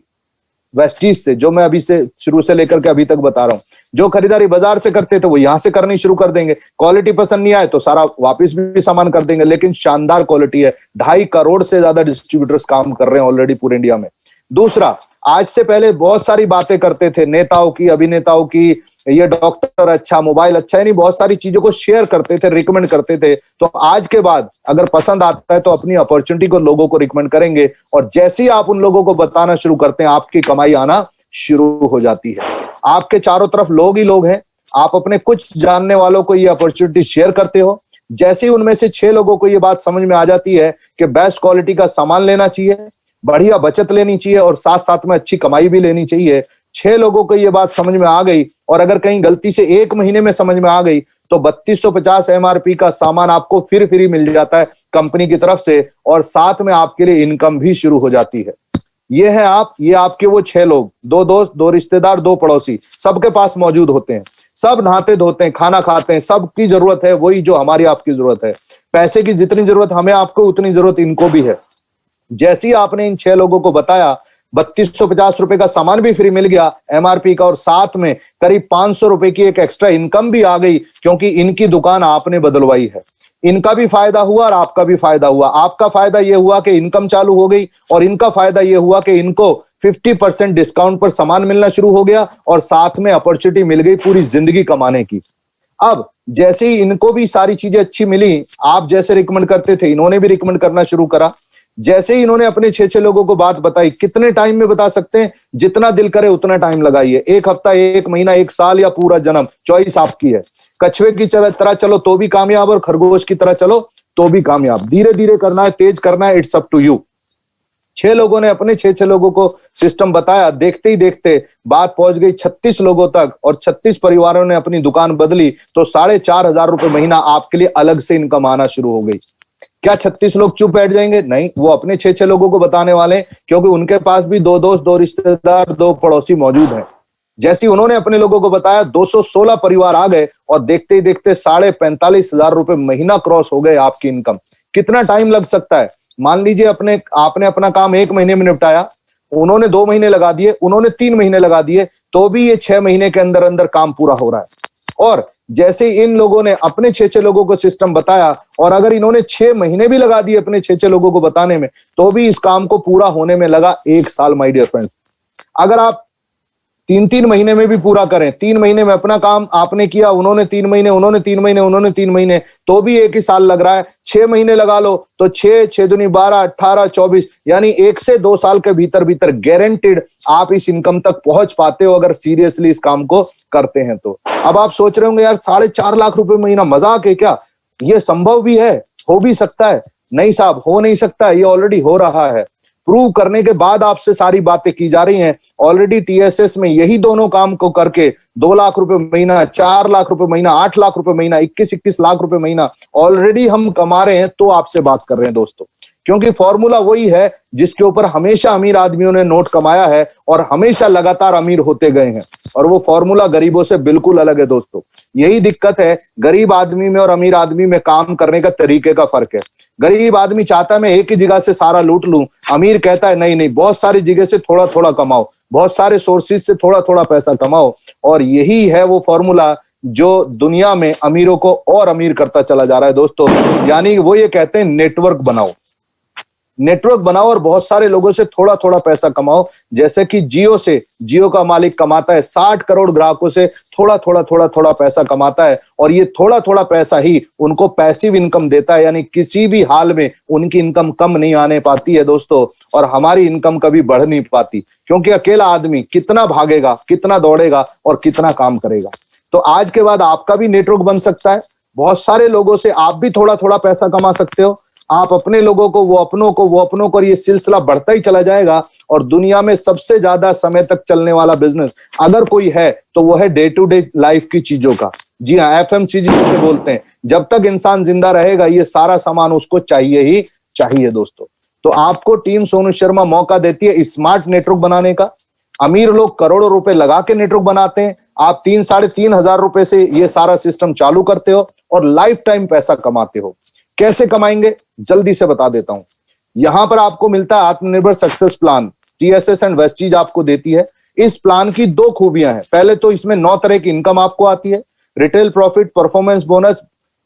वेस्टीज से, जो मैं अभी से शुरू से लेकर के अभी तक बता रहा हूं। जो खरीदारी बाजार से करते थे वो यहां से करनी शुरू कर देंगे। क्वालिटी पसंद नहीं आए तो सारा वापस भी सामान कर देंगे, लेकिन शानदार क्वालिटी है। 2.5 करोड़ से ज्यादा डिस्ट्रीब्यूटर्स काम कर रहे हैं ऑलरेडी पूरे इंडिया में। दूसरा, आज से पहले बहुत सारी बातें करते थे नेताओं की, अभिनेताओं की, ये डॉक्टर अच्छा, मोबाइल अच्छा, यानी बहुत सारी चीजों को शेयर करते थे, रिकमेंड करते थे। तो आज के बाद अगर पसंद आता है तो अपनी अपॉर्चुनिटी को लोगों को रिकमेंड करेंगे, और जैसे ही आप उन लोगों को बताना शुरू करते हैं आपकी कमाई आना शुरू हो जाती है। आपके चारों तरफ लोग ही लोग हैं, आप अपने कुछ जानने वालों को ये अपॉर्चुनिटी शेयर करते हो। जैसे ही उनमें से 6 लोगों को ये बात समझ में आ जाती है कि बेस्ट क्वालिटी का सामान लेना चाहिए, बढ़िया बचत लेनी चाहिए और साथ साथ में अच्छी कमाई भी लेनी चाहिए, 6 लोगों को ये बात समझ में आ गई, और अगर कहीं गलती से 1 महीने में समझ में आ गई तो 3250 एमआरपी का सामान आपको फिर फ्री मिल जाता है कंपनी की तरफ से, और साथ में आपके लिए इनकम भी शुरू हो जाती है। ये है आप, ये आपके वो 6 लोग, 2 दोस्त, 2 रिश्तेदार, 2 पड़ोसी, सबके पास मौजूद होते हैं। सब नहाते धोते हैं, खाना खाते हैं, सबकी जरूरत है वही जो हमारी आपकी जरूरत है। पैसे की जितनी जरूरत हमें आपको उतनी जरूरत इनको भी है। जैसे ही आपने इन 6 लोगों को बताया, 3250 रुपए का सामान भी फ्री मिल गया एमआरपी का, और साथ में करीब 500 रुपए की एक एक्स्ट्रा इनकम भी आ गई, क्योंकि इनकी दुकान आपने बदलवाई है। इनका भी फायदा हुआ और आपका भी फायदा हुआ। आपका फायदा यह हुआ कि इनकम चालू हो गई, और इनका फायदा यह हुआ कि इनको 50% डिस्काउंट पर सामान मिलना शुरू हो गया, और साथ में अपॉर्चुनिटी मिल गई पूरी जिंदगी कमाने की। अब जैसे ही इनको भी सारी चीजें अच्छी मिली, आप जैसे रिकमेंड करते थे इन्होंने भी रिकमेंड करना शुरू करा। जैसे ही इन्होंने अपने 6 लोगों को बात बताई, कितने टाइम में बता सकते हैं? जितना दिल करे उतना टाइम लगाइए, 1 हफ्ता, 1 महीना, 1 साल या पूरा जन्म, चॉइस आपकी है। कछुए की तरह चलो तो भी कामयाब, और खरगोश की तरह चलो तो भी कामयाब। धीरे धीरे करना है, तेज करना है, इट्स अप टू यू। 6 लोगों ने अपने 6 लोगों को सिस्टम बताया। देखते ही देखते बात पहुंच गई 36 लोगों तक, और 36 परिवारों ने अपनी दुकान बदली, तो 4500 रुपए महीना आपके लिए अलग से इनकम आना शुरू हो गई। क्या 36 लोग चुप बैठ जाएंगे? नहीं, वो अपने 6 लोगों को बताने वाले, क्योंकि उनके पास भी 2 दोस्त, 2 रिश्तेदार, 2 पड़ोसी मौजूद हैं। जैसे उन्होंने अपने लोगों को बताया, 216 परिवार आ गए, और देखते ही देखते 45,500 रुपए महीना क्रॉस हो गए आपकी इनकम। कितना टाइम लग सकता है? मान लीजिए आपने अपना काम 1 महीने में निपटाया, उन्होंने 2 महीने लगा दिए, उन्होंने 3 महीने लगा दिए, तो भी ये 6 महीने के अंदर अंदर काम पूरा हो रहा है। और जैसे इन लोगों ने अपने 6 लोगों को सिस्टम बताया, और अगर इन्होंने 6 महीने भी लगा दिए अपने 6 लोगों को बताने में, तो भी इस काम को पूरा होने में लगा 1 साल। माय डियर फ्रेंड्स, अगर आप 3-3 महीने में भी पूरा करें। 3 महीने में अपना काम आपने किया, उन्होंने 3 महीने, उन्होंने 3 महीने, उन्होंने 3 महीने, तो भी 1 ही साल लग रहा है। 6 महीने लगा लो तो 6 दूनी 12, 18, 24, यानी 1 से 2 साल के भीतर भीतर गारंटीड आप इस इनकम तक पहुंच पाते हो अगर सीरियसली इस काम को करते हैं तो। अब आप सोच रहे होंगे यार 4.5 लाख रुपए महीना मजाक है क्या? ये संभव भी है, हो भी सकता है। नहीं साहब, हो नहीं सकता, ये ऑलरेडी हो रहा है। प्रूव करने के बाद आपसे सारी बातें की जा रही हैं। ऑलरेडी टीएसएस में यही दोनों काम को करके 2 लाख रुपए महीना, 4 लाख रुपए महीना, 8 लाख रुपए महीना, 21 लाख रुपए महीना ऑलरेडी हम कमा रहे हैं, तो आपसे बात कर रहे हैं दोस्तों। क्योंकि फॉर्मूला वही है जिसके ऊपर हमेशा अमीर आदमियों ने नोट कमाया है और हमेशा लगातार अमीर होते गए हैं, और वो फॉर्मूला गरीबों से बिल्कुल अलग है दोस्तों। यही दिक्कत है गरीब आदमी में और अमीर आदमी में, काम करने का तरीके का फर्क है। गरीब आदमी चाहता है मैं एक ही जगह से सारा लूट लूं, अमीर कहता है नहीं नहीं, बहुत सारी जगह से थोड़ा थोड़ा कमाओ, बहुत सारे सोर्सेज से थोड़ा थोड़ा पैसा कमाओ। और यही है वो फॉर्मूला जो दुनिया में अमीरों को और अमीर करता चला जा रहा है दोस्तों। यानी वो ये कहते हैं नेटवर्क बनाओ, नेटवर्क बनाओ और बहुत सारे लोगों से थोड़ा थोड़ा पैसा कमाओ। जैसे कि जियो का मालिक कमाता है 60 करोड़ ग्राहकों से थोड़ा थोड़ा पैसा कमाता है, और ये थोड़ा थोड़ा पैसा ही उनको पैसिव इनकम देता है। यानी किसी भी हाल में उनकी इनकम कम नहीं आने पाती है दोस्तों, और हमारी इनकम कभी बढ़ नहीं पाती, क्योंकि अकेला आदमी कितना भागेगा, कितना दौड़ेगा और कितना काम करेगा। तो आज के बाद आपका भी नेटवर्क बन सकता है, बहुत सारे लोगों से आप भी थोड़ा थोड़ा पैसा कमा सकते हो। आप अपने लोगों को, वो अपनों को, वो अपनों को, ये सिलसिला बढ़ता ही चला जाएगा। और दुनिया में सबसे ज्यादा समय तक चलने वाला बिजनेस अगर कोई है तो वो है डे टू डे लाइफ की चीजों का। जी हाँ, एफएमसीजी जिसे बोलते हैं। जब तक इंसान जिंदा रहेगा ये सारा सामान उसको चाहिए ही चाहिए दोस्तों। तो आपको टीम सोनू शर्मा मौका देती है स्मार्ट नेटवर्क बनाने का। अमीर लोग करोड़ों रुपए लगा के नेटवर्क बनाते हैं, आप 3-3.5 हजार रुपए से ये सारा सिस्टम चालू करते हो और लाइफ टाइम पैसा कमाते हो। कैसे कमाएंगे जल्दी से बता देता हूं। यहां पर आपको मिलता है आत्मनिर्भर success plan, TSS and Vestige आपको देती है। इस प्लान की 2 खूबियां हैं। पहले तो इसमें 9 तरह की इनकम आपको आती है, retail profit, performance bonus,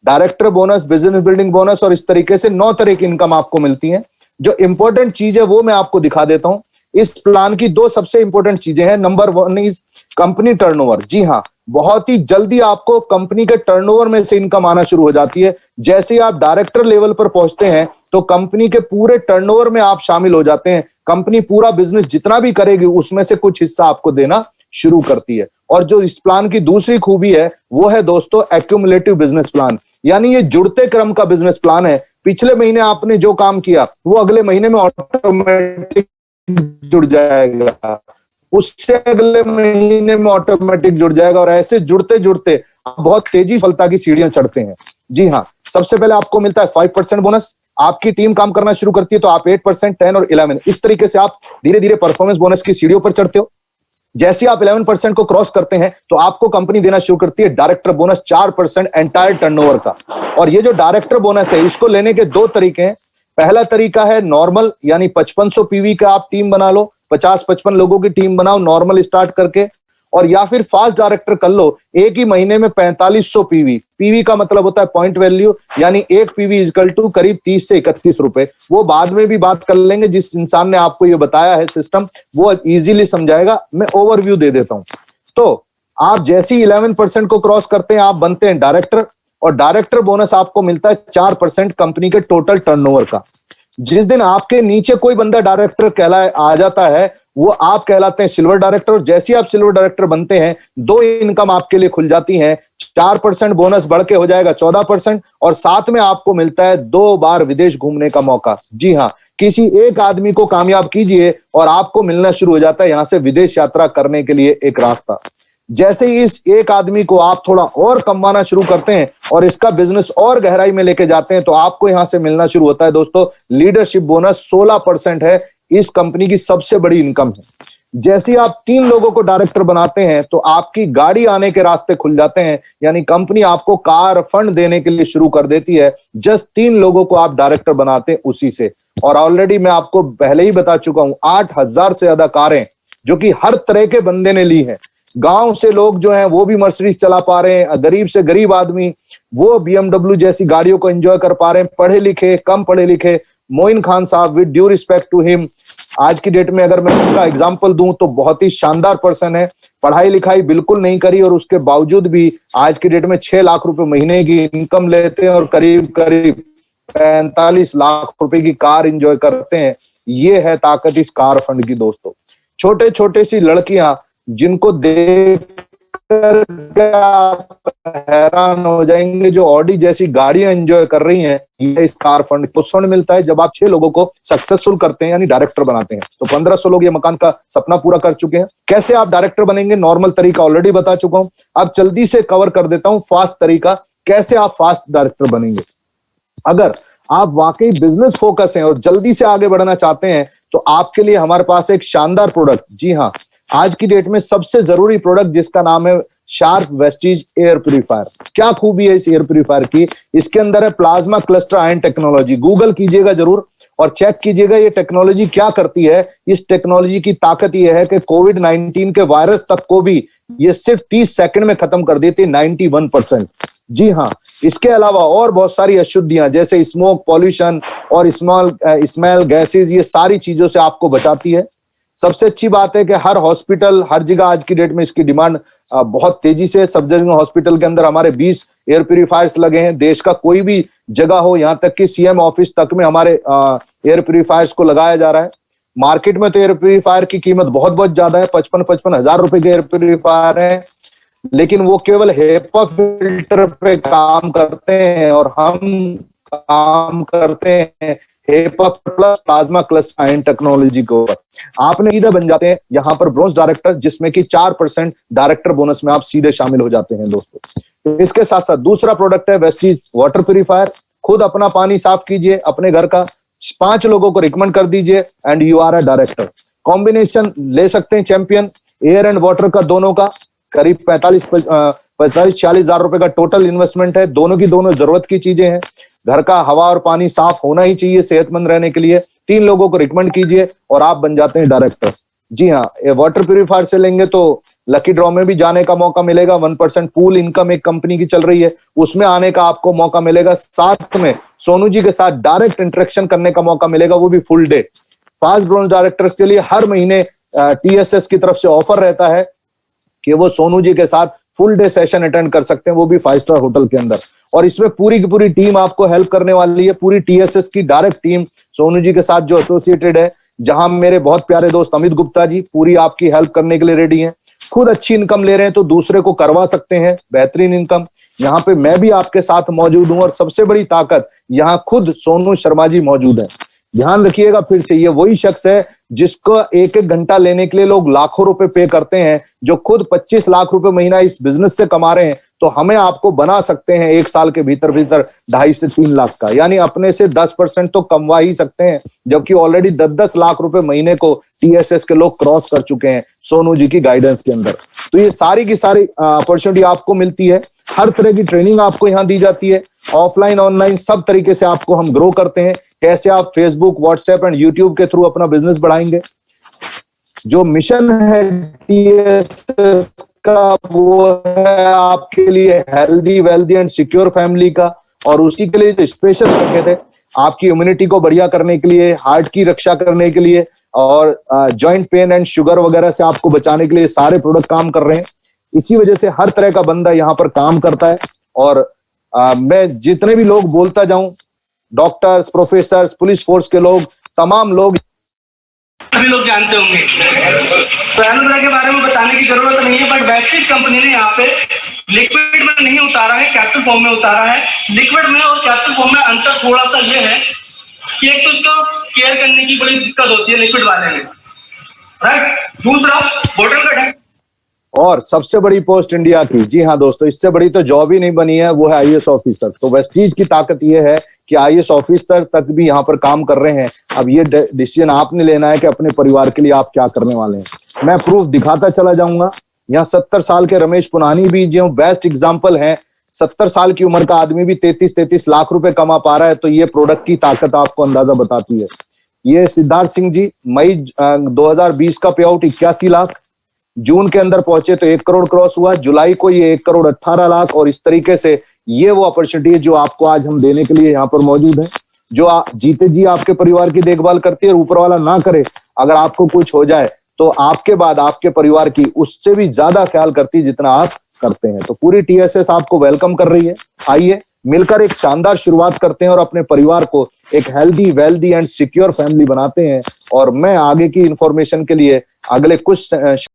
director bonus, business building bonus, और इस तरीके से 9 तरह की इनकम आपको मिलती है। जो इंपॉर्टेंट चीज है वो मैं आपको दिखा देता हूं। इस प्लान की 2 सबसे इंपॉर्टेंट चीजें हैं। Number 1 is company turnover. जी हाँ, बहुत ही जल्दी आपको कंपनी के टर्नओवर में से इनकम आना शुरू हो जाती है। जैसे ही आप डायरेक्टर लेवल पर पहुंचते हैं तो कंपनी के पूरे टर्नओवर में आप शामिल हो जाते हैं। कंपनी पूरा बिजनेस जितना भी करेगी उसमें से कुछ हिस्सा आपको देना शुरू करती है। और जो इस प्लान की दूसरी खूबी है वो है दोस्तों एक्यूमुलेटिव बिजनेस प्लान, यानी ये जुड़ते क्रम का बिजनेस प्लान है। पिछले महीने आपने जो काम किया वो अगले महीने में ऑटोमेटिक जुड़ जाएगा, उससे अगले महीने में ऑटोमेटिक जुड़ जाएगा, और ऐसे जुड़ते जुड़ते आप बहुत तेजी सफलता की सीढ़ियां चढ़ते हैं। जी हाँ, सबसे पहले आपको मिलता है 5% बोनस। आपकी टीम काम करना शुरू करती है तो आप 8%, 10 और 11, इस तरीके से आप धीरे धीरे परफॉर्मेंस बोनस की सीढ़ियों पर चढ़ते हो। जैसे आप 11% को क्रॉस करते हैं तो आपको कंपनी देना शुरू करती है डायरेक्टर बोनस 4% एंटायर टर्नओवर का। और ये जो डायरेक्टर बोनस है इसको लेने के 2 तरीके हैं। पहला तरीका है नॉर्मल, यानी 5500 पीवी का आप टीम बना लो, 50-55 लोगों की टीम बनाओ नॉर्मल स्टार्ट करके, और या फिर फास्ट डायरेक्टर कर लो। एक ही महीने में 4500 पीवी, पीवी का मतलब होता है पॉइंट वैल्यू, यानी एक पीवी इक्वल टू करीब 30 से 31 रुपए। वो बाद में भी बात कर लेंगे, जिस इंसान ने आपको ये बताया है सिस्टम वो इजीली समझाएगा, मैं ओवरव्यू दे देता हूं। तो आप जैसे ही 11% को क्रॉस करते हैं आप बनते हैं डायरेक्टर, और डायरेक्टर बोनस आपको मिलता है 4% कंपनी के टोटल टर्नओवर का। जिस दिन आपके नीचे कोई बंदा डायरेक्टर कहलाए आ जाता है वो आप कहलाते हैं सिल्वर डायरेक्टर, और जैसे आप सिल्वर डायरेक्टर बनते हैं 2 इनकम आपके लिए खुल जाती हैं। 4% बोनस बढ़ के हो जाएगा 14%, और साथ में आपको मिलता है 2 बार विदेश घूमने का मौका। जी हाँ, किसी एक आदमी को कामयाब कीजिए और आपको मिलना शुरू हो जाता है यहां से विदेश यात्रा करने के लिए एक रास्ता। जैसे ही इस एक आदमी को आप थोड़ा और कमाना शुरू करते हैं और इसका बिजनेस और गहराई में लेके जाते हैं तो आपको यहां से मिलना शुरू होता है दोस्तों लीडरशिप बोनस। 16% है, इस कंपनी की सबसे बड़ी इनकम है। जैसे आप 3 लोगों को डायरेक्टर बनाते हैं तो आपकी गाड़ी आने के रास्ते खुल जाते हैं, यानी कंपनी आपको कार फंड देने के लिए शुरू कर देती है। जस्ट 3 लोगों को आप डायरेक्टर बनाते हैं उसी से। और ऑलरेडी मैं आपको पहले ही बता चुका हूं 8000 से ज्यादा कारें जो कि हर तरह के बंदे ने ली हैं। गांव से लोग जो हैं वो भी मर्सिडीज चला पा रहे हैं, गरीब से गरीब आदमी वो BMW जैसी गाड़ियों को एंजॉय कर पा रहे हैं, पढ़े लिखे, कम पढ़े लिखे। Moin Khan sahab, with due respect to him, आज की डेट में अगर मैं उनका एग्जाम्पल दूं तो बहुत ही शानदार पर्सन है, पढ़ाई लिखाई बिल्कुल नहीं करी और उसके बावजूद भी आज की डेट में 6 लाख रुपए महीने की इनकम लेते हैं और करीब करीब 45 लाख रुपए की कार एंजॉय करते हैं। ये है ताकत इस कार फंड की दोस्तों। छोटे छोटे सी लड़कियां जिनको देख कर आप हैरान हो जाएंगे, जो ऑडी जैसी गाड़ियां एंजॉय कर रही हैं, ये इस कार फंड को फंड मिलता है जब आप 6 लोगों को सक्सेसफुल करते हैं यानी डायरेक्टर बनाते हैं। तो 1500 लोग ये मकान का सपना पूरा कर चुके हैं। कैसे आप डायरेक्टर बनेंगे, नॉर्मल तरीका ऑलरेडी बता चुका हूं, अब जल्दी से कवर कर देता हूं फास्ट तरीका, कैसे आप फास्ट डायरेक्टर बनेंगे। अगर आप वाकई बिजनेस फोकस हैं और जल्दी से आगे बढ़ना चाहते हैं तो आपके लिए हमारे पास एक शानदार प्रोडक्ट, जी हाँ, आज की डेट में सबसे जरूरी प्रोडक्ट जिसका नाम है शार्प वेस्टीज एयर प्यूरिफायर। क्या खूबी है इस एयर प्यूरिफायर की, इसके अंदर है plasma cluster ion technology. Google कीजिएगा जरूर और चेक कीजिएगा ये टेक्नोलॉजी क्या करती है। इस टेक्नोलॉजी की ताकत यह है कि कोविड-19 के वायरस तक को भी ये सिर्फ 30 सेकंड में खत्म कर देती है, 91%। जी हाँ, इसके अलावा और बहुत सारी अशुद्धियां जैसे स्मोक, पॉल्यूशन और स्मेल गैसेज, ये सारी चीजों से आपको बचाती है। सबसे अच्छी बात है कि हर हॉस्पिटल, हर जगह आज की डेट में इसकी डिमांड बहुत तेजी से, सब जगह हॉस्पिटल के अंदर हमारे 20 एयर प्यूरिफायर्स लगे हैं। देश का कोई भी जगह हो, यहाँ तक कि सीएम ऑफिस तक में हमारे एयर प्यूरिफायर्स को लगाया जा रहा है। मार्केट में तो एयर प्यूरिफायर की कीमत बहुत बहुत ज्यादा है, 55 हजार रुपए के एयर प्यूरिफायर है, लेकिन वो केवल हेपा फिल्टर पे काम करते हैं और हम काम करते हैं HEPA plus plasma cluster ion technology को। आपने सीधे बन जाते हैं यहाँ पर ब्रोंज डायरेक्टर, जिसमें कि 4% डायरेक्टर बोनस में आप सीधे शामिल हो जाते हैं दोस्तों। तो इसके साथ साथ दूसरा प्रोडक्ट है वेस्टीज वाटर प्यूरिफायर। खुद अपना पानी साफ कीजिए, अपने घर का 5 लोगों को रिकमेंड कर दीजिए and you are a director. Combination ले सकते हैं चैंपियन एयर एंड वाटर का, दोनों का करीब 45-46 हजार रुपए का टोटल इन्वेस्टमेंट है। दोनों की दोनों जरूरत की चीजें हैं। घर का हवा और पानी साफ होना ही चाहिए सेहतमंद रहने के लिए। 3 लोगों को रिकमेंड कीजिए और आप बन जाते हैं डायरेक्टर। जी हाँ, ये वाटर प्यूरिफायर से लेंगे तो लकी ड्रॉ में भी जाने का मौका मिलेगा। 1% पूल इनकम एक कंपनी की चल रही है, उसमें आने का आपको मौका मिलेगा। साथ में सोनू जी के साथ डायरेक्ट इंटरेक्शन करने का मौका मिलेगा, वो भी फुल डे। 5 ब्रोंज डायरेक्टर्स के लिए हर महीने TSS की तरफ से ऑफर रहता है कि वो सोनू जी के साथ फुल डे सेशन अटेंड कर सकते हैं, वो भी 5 स्टार होटल के अंदर। और इसमें पूरी की पूरी टीम आपको हेल्प करने वाली है, पूरी TSS की डायरेक्ट टीम सोनू जी के साथ जो एसोसिएटेड है, जहां मेरे बहुत प्यारे दोस्त अमित गुप्ता जी पूरी आपकी हेल्प करने के लिए रेडी हैं। खुद अच्छी इनकम ले रहे हैं तो दूसरे को करवा सकते हैं बेहतरीन इनकम। यहाँ पे मैं भी आपके साथ मौजूद हूं और सबसे बड़ी ताकत यहाँ खुद सोनू शर्मा जी मौजूद है। ध्यान रखिएगा, फिर से ये वही शख्स है जिसको 1-1 घंटा लेने के लिए लोग लाखों रुपए पे करते हैं, जो खुद 25 लाख रुपए महीना इस बिजनेस से कमा रहे हैं। तो हमें आपको बना सकते हैं 1 साल के भीतर 2.5 से 3 लाख का, यानी अपने से 10% तो कमवा ही सकते हैं, जबकि ऑलरेडी 10-10 लाख रुपए महीने को TSS के लोग क्रॉस कर चुके हैं सोनू जी की गाइडेंस के अंदर। तो ये सारी की सारी अपॉर्चुनिटी आपको मिलती है। हर तरह की ट्रेनिंग आपको यहाँ दी जाती है, ऑफलाइन ऑनलाइन सब तरीके से आपको हम ग्रो करते हैं। कैसे आप फेसबुक, व्हाट्सएप एंड यूट्यूब के थ्रू अपना बिजनेस बढ़ाएंगे। जो मिशन है TSS का वो है आपके लिए healthy, wealthy and secure family का, और उसी के लिए जो स्पेशल रखे थे आपकी इम्यूनिटी को बढ़िया करने के लिए, हार्ट की रक्षा करने के लिए और जॉइंट पेन एंड शुगर वगैरह से आपको बचाने के लिए सारे प्रोडक्ट काम कर रहे हैं। इसी वजह से हर तरह का बंदा यहाँ पर काम करता है। और मैं जितने भी लोग बोलता जाऊं, डॉक्टर्स, प्रोफेसर्स, पुलिस फोर्स के लोग, तमाम लोग सभी लोग जानते होंगे, तो एलोवेरा के बारे में बताने की जरूरत नहीं है। बट वेस्टीज कंपनी ने यहाँ पे लिक्विड में नहीं उतारा है, कैप्सूल फॉर्म में उतारा है। लिक्विड में और कैप्सूल फॉर्म में अंतर थोड़ा सा ये है कि एक तो इसका केयर करने की बड़ी दिक्कत होती है लिक्विड वाले में, राइट। दूसरा बोतल का ढक्कन, और सबसे बड़ी पोस्ट इंडिया की, जी हाँ दोस्तों, इससे बड़ी तो जॉब ही नहीं बनी है, वो है IAS ऑफिसर। तो वेस्टीज की ताकत ये है कि IAS ऑफिसर तक भी यहाँ पर काम कर रहे हैं। अब ये डिसीजन आपने लेना है कि अपने परिवार के लिए आप क्या करने वाले हैं। मैं प्रूफ दिखाता चला जाऊंगा। यहाँ 70 साल के रमेश पुनानी भी जो बेस्ट एग्जाम्पल है। 70 साल की उम्र का आदमी भी 33 लाख रुपए कमा पा रहा है। तो ये प्रोडक्ट की ताकत आपको अंदाजा बताती है। ये सिद्धार्थ सिंह जी मई 2020 का पे आउट 81 लाख, जून के अंदर पहुंचे तो 1 करोड़ क्रॉस हुआ, जुलाई को ये 1 करोड़ 18 लाख। और इस तरीके से ये वो अपॉर्चुनिटी है जो आपको आज हम देने के लिए यहाँ पर मौजूद है। जो जीते जी आपके परिवार की देखभाल करती है और ऊपर वाला ना करे, अगर आपको कुछ हो जाए तो आपके बाद आपके परिवार की उससे भी ज्यादा ख्याल करती है जितना आप करते हैं। तो पूरी टीएसएस आपको वेलकम कर रही है। आइए मिलकर एक शानदार शुरुआत करते हैं और अपने परिवार को एक healthy, wealthy and secure family बनाते हैं। और मैं आगे की इंफॉर्मेशन के लिए अगले कुछ